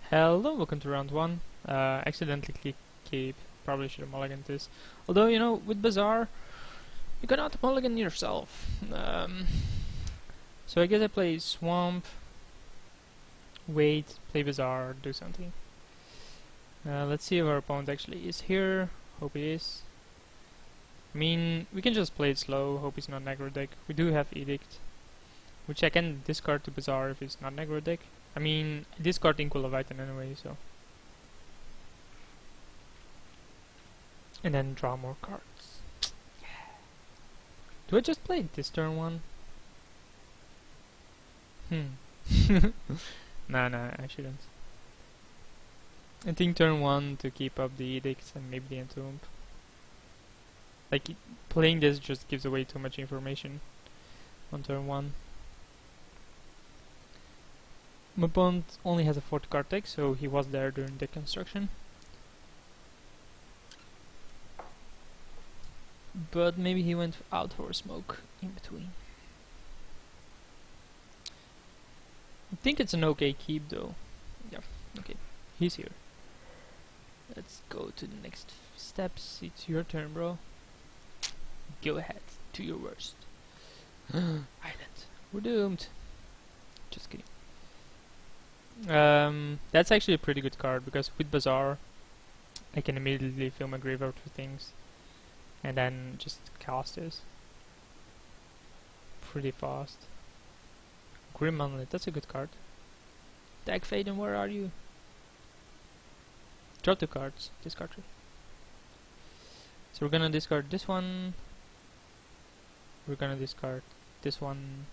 Hello, welcome to round one. Accidentally clicked cape. Probably should have mulliganed this. Although, you know, with Bazaar, you cannot mulligan yourself. So I guess I play Swamp, wait, play Bazaar, do something. Let's see if our opponent actually is here. Hope he is. I mean, we can just play it slow, hope he's not aggro deck. We do have Edict, which I can discard to Bazaar if it's not aggro deck. I mean, I discard Ink Leviathan anyway, so. And then draw more cards. Do I just play this turn one? Nah, I shouldn't. I think turn one to keep up the edicts and maybe the entomb. Like, playing this just gives away too much information on turn one. My opponent only has a 4th card deck, so he was there during deck construction. But maybe he went out for a smoke in between. I think it's an okay keep though. Yeah, okay. He's here. Let's go to the next steps. It's your turn, bro. Go ahead. Do your worst. Island. We're doomed. Just kidding. That's actually a pretty good card because with Bazaar, I can immediately fill my graveyard with things, and then just cast this pretty fast. Grim Monolith, that's a good card. Dag Faden, where are you? Draw 2 cards, discard 3. So we're gonna discard this one. We're gonna discard this one.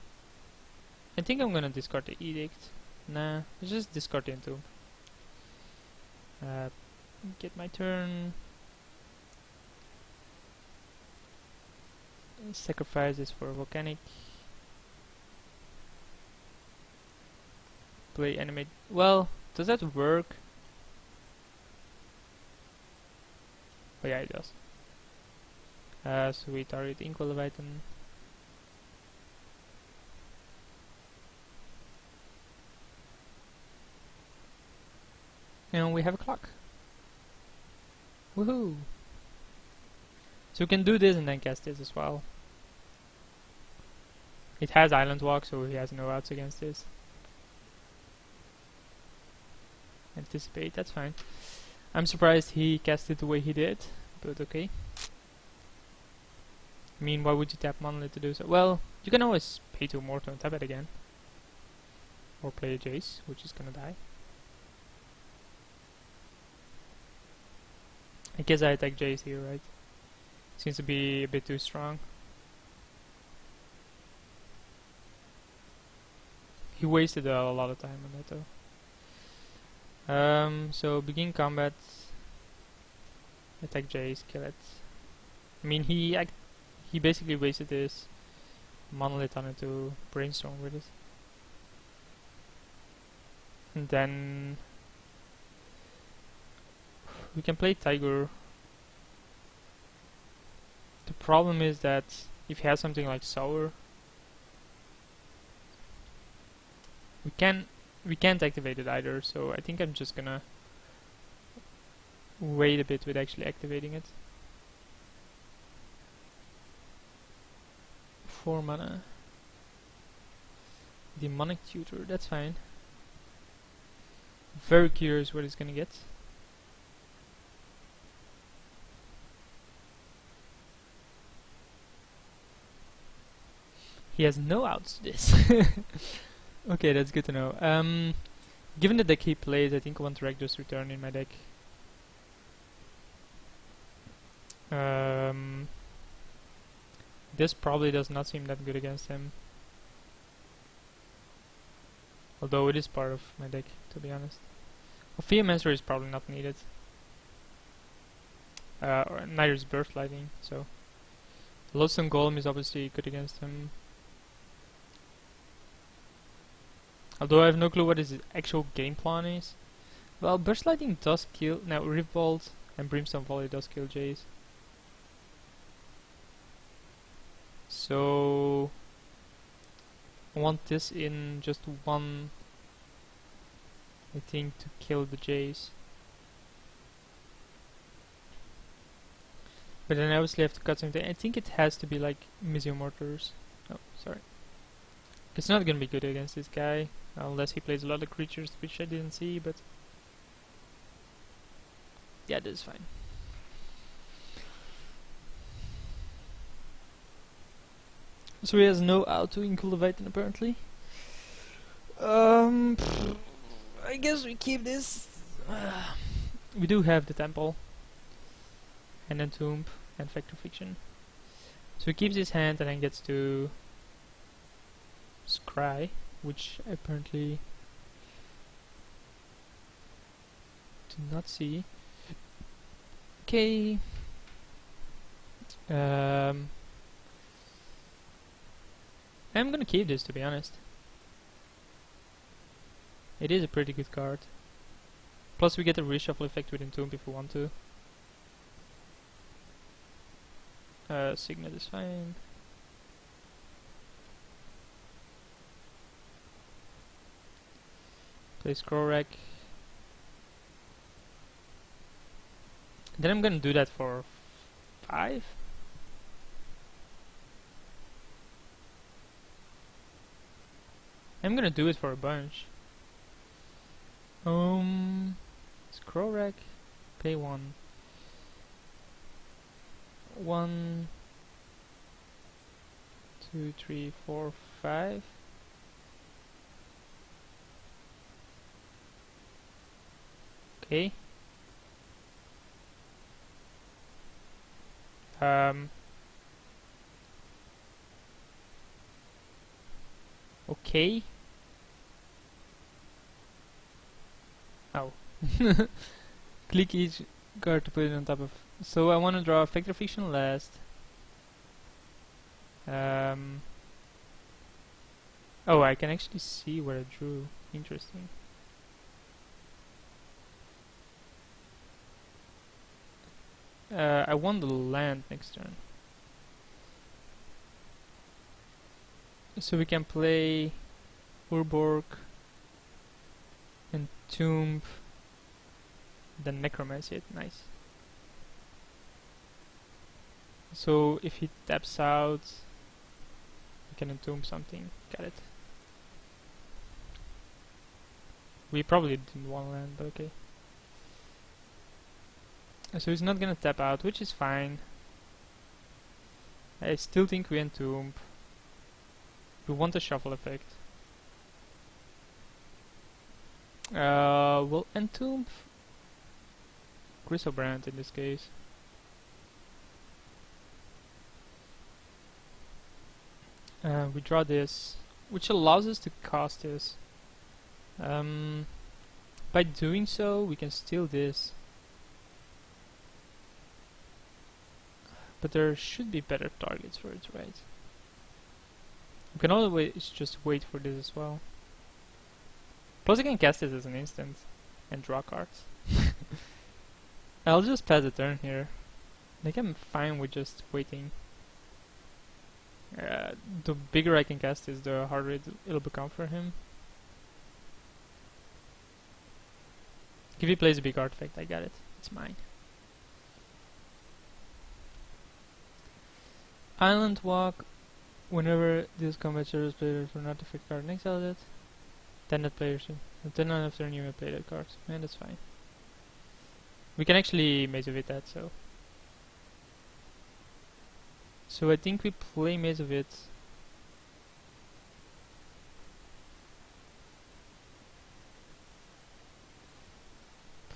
I think I'm gonna discard the Edict. Nah, let's just discard the Entomb. Get my turn. Sacrifice this for Volcanic. Play Animate. Well, does that work? Oh yeah, it does. So we target Ink Leviathan. And we have a clock. Woohoo! So we can do this and then cast this as well. It has Island Walk, so he has no outs against this. Anticipate, that's fine. I'm surprised he cast it the way he did, but okay. I mean, why would you tap Monolith to do so? Well, you can always pay 2 more to untap it again. Or play a Jace, which is gonna die. I guess I attack Jace here, right? Seems to be a bit too strong. He wasted a lot of time on that though. So begin combat. Attack Jace, kill it. I mean, he basically wasted his Monolith on it to brainstorm with it. And then we can play Tiger. The problem is that if he has something like Sour, we can't activate it either, so I think I'm just gonna wait a bit with actually activating it. 4 mana. Demonic Tutor, that's fine. Very curious what he's gonna get. He has no outs to this. Okay, that's good to know. Given the deck he plays, I think I want Rakdos Return in my deck. This probably does not seem that good against him. Although it is part of my deck, to be honest. Ophiamancer is probably not needed. Or neither is Birthlighting, so. Lodestone Golem is obviously good against him. Although I have no clue what his actual game plan is. Well, Burst Lightning does kill. Now, Riftbolt and Brimstone Volley does kill Jace. So I want this in just one I think, to kill the Jays. But then I obviously have to cut something. I think it has to be like Missile Mortars. Oh, sorry. It's not gonna be good against this guy, unless he plays a lot of creatures, which I didn't see, but... yeah, this is fine. So he has no auto in Leviathan apparently. I guess we keep this. We do have the Temple, and then Tomb, and Vector Fiction. So he keeps his hand and then gets to Scry, which I apparently do not see. Okay. I'm gonna keep this, to be honest. It is a pretty good card. Plus we get a reshuffle effect with Entomb if we want to. Signet is fine. Play Scroll Rack. Then I'm gonna do that for 5. I'm gonna do it for a bunch. Scroll Rack, pay 1. 1, 2, 3, 4, 5. Okay. Okay. Oh. Click each card to put it on top of. So I want to draw Vector Fiction last. Oh, I can actually see what I drew. Interesting. I want the land next turn. So we can play Urborg and Tomb, then Necromancy. Nice. So if he taps out, we can entomb something. Got it. We probably didn't want land, but okay. So he's not gonna tap out, which is fine. I still think we entomb. We want a shuffle effect. We'll entomb Griselbrand in this case. We draw this, which allows us to cast this. By doing so, we can steal this. But there should be better targets for it, right? We can always just wait for this as well. Plus I can cast this as an instant and draw cards. I'll just pass the turn here. Like, I'm fine with just waiting. The bigger I can cast this, the harder it'll become for him. If he plays a big artifact, I got it. It's mine. Island Walk. Whenever this combat service players will not affect card next to it, then that player should. Then after you may play that card. And that's fine. We can actually Maze of It that, so. So I think we play Maze of It.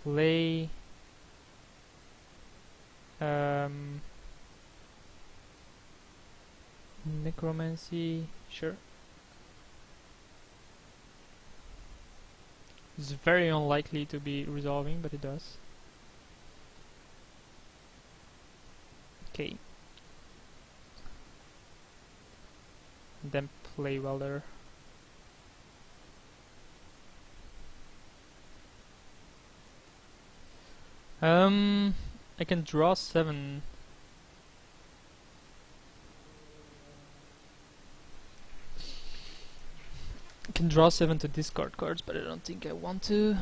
Play Necromancy, sure. It's very unlikely to be resolving, but it does. Okay. Then play Welder. I can draw 7. can draw 7 to discard cards, but I don't think I want to.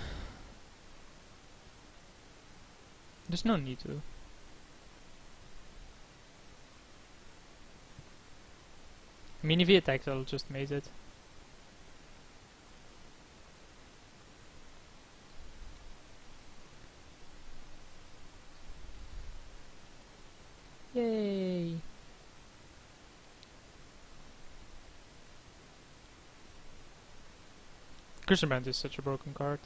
There's no need to. I mean, if he attacks, I'll just maze it. Yay! Crucible is such a broken card.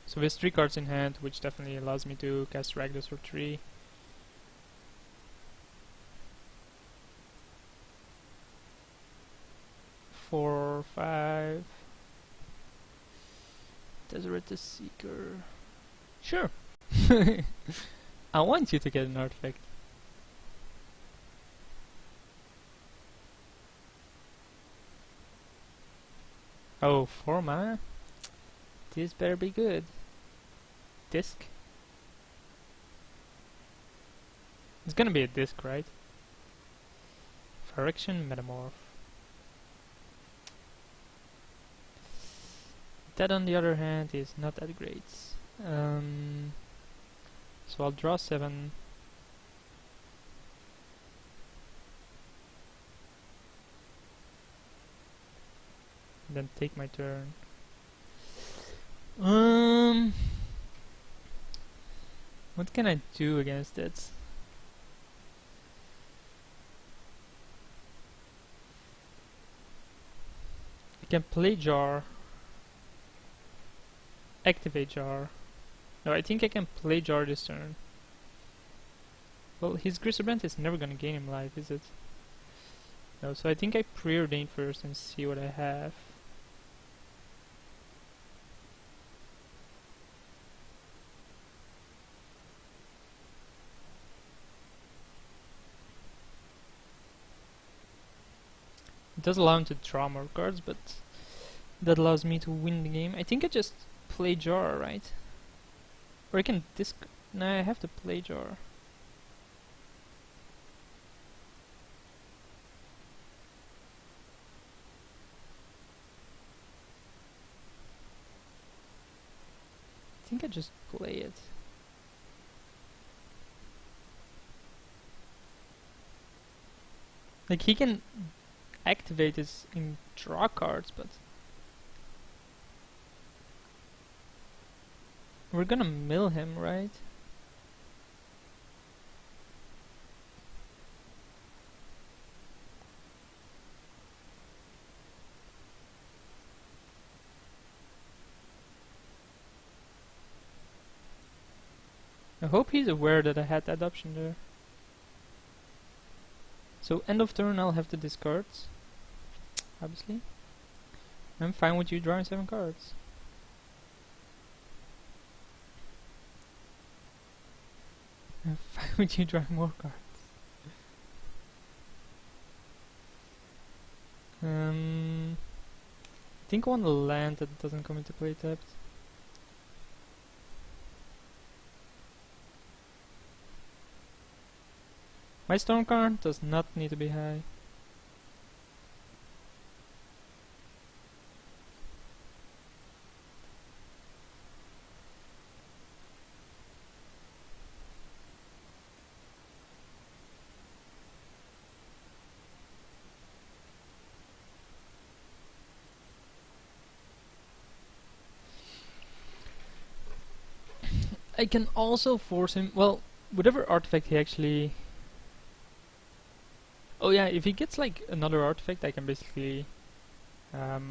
So he has 3 cards in hand, which definitely allows me to cast Rakdos for 3. Four, 5. Deseret the Seeker. Sure. I want you to get an artifact. Oh, 4 mana? This better be good. Disc? It's gonna be a disc, right? Phyrexian Metamorph. That, on the other hand, is not that great. So I'll draw 7. Then take my turn. What can I do against it? I can play Jar. Activate Jar. No, I think I can play Jar this turn. Well, his Griselbrand is never gonna gain him life, is it? No, so I think I preordain first and see what I have. It does allow him to draw more cards, but that allows me to win the game. I think I just play Jar, right? Or I can disc... Nah, I have to play Jar. I think I just play it. Like, he can activate his and draw cards, but we're gonna mill him, right? I hope he's aware that I had that option there. So end of turn I'll have to discard, obviously. I'm fine with you drawing 7 cards. I'm fine with you drawing more cards. I think I want a land that doesn't come into play tapped. My storm card does not need to be high. I can also force him, well, whatever artifact he actually... Oh yeah, if he gets like another artifact, I can basically... what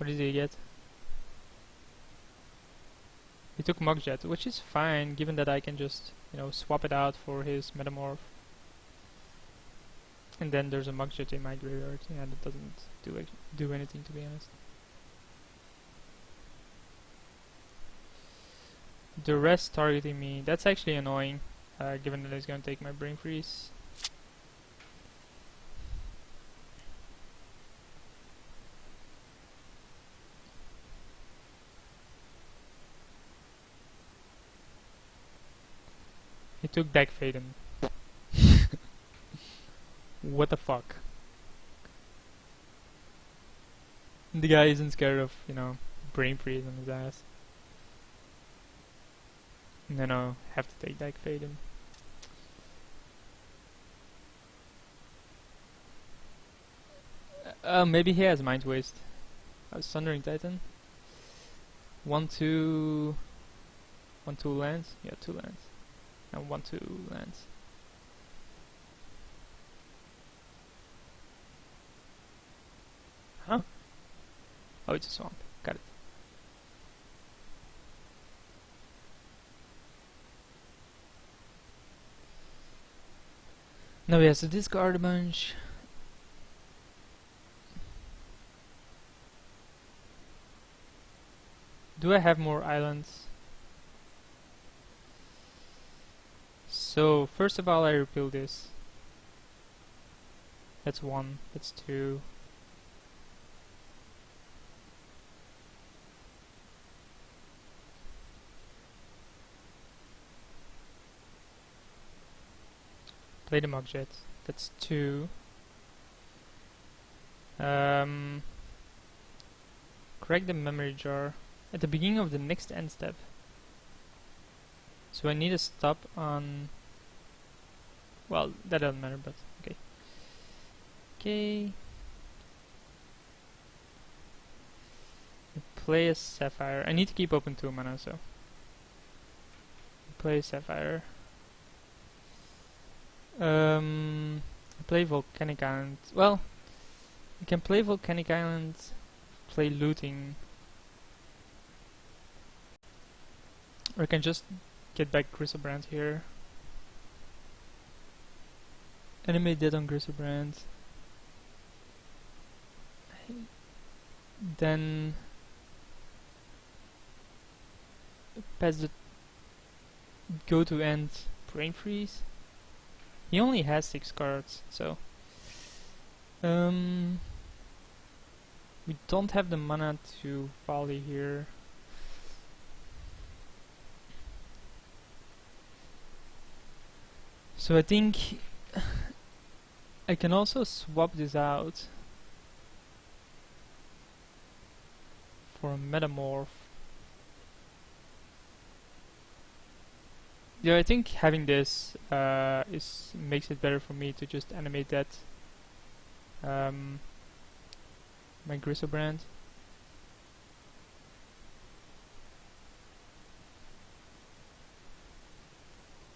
did he get? He took Mugjet, which is fine, given that I can just, you know, swap it out for his Metamorph. And then there's a Mugjet in my graveyard, yeah, that doesn't do anything, to be honest. The rest targeting me, that's actually annoying, given that he's gonna take my Brain Freeze. He took Deck Faden. What the fuck? The guy isn't scared of, brain freeze on his ass. And then I'll have to take that fade in. Maybe he has Mind Waste. Sundering Titan. 1-2. 1-2 lands? Yeah, 2 lands. And 1-2 lands. Huh? Oh, it's a swamp. Got it. Now he has to discard a bunch. Do I have more islands? So, first of all, I repeal this. That's 1, that's 2. Play the Mugjet. That's 2. Crack the memory jar at the beginning of the next end step. So I need a stop on... Well, that doesn't matter, but okay. Okay. Play a Sapphire. I need to keep open 2 mana, so... Play a Sapphire. Play Volcanic Island. Well, you can play Volcanic Island, play Looting, or I can just get back Griselbrand here. Animate dead on Griselbrand. Then pass the go to end Brain Freeze. He only has 6 cards, so we don't have the mana to volley here. So I think I can also swap this out for a Metamorph. Yeah, I think having this makes it better for me to just animate that my Griselbrand.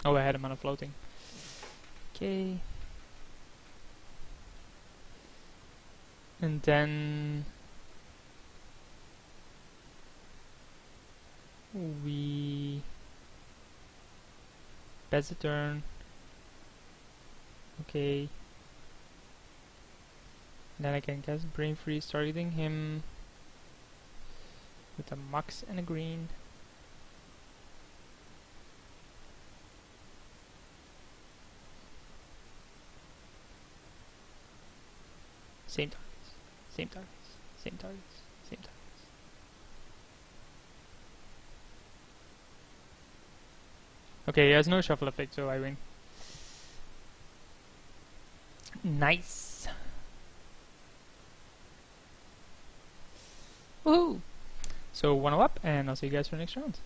Oh, I had a mana floating. Okay. And then we pass the turn. Okay. And then I can cast Brain Freeze, targeting him with a Mox and a green. Same targets, same targets, same targets, same targets. Okay, he has no shuffle effect, so I win. Nice! Woohoo! So 1-0 up, and I'll see you guys for the next round.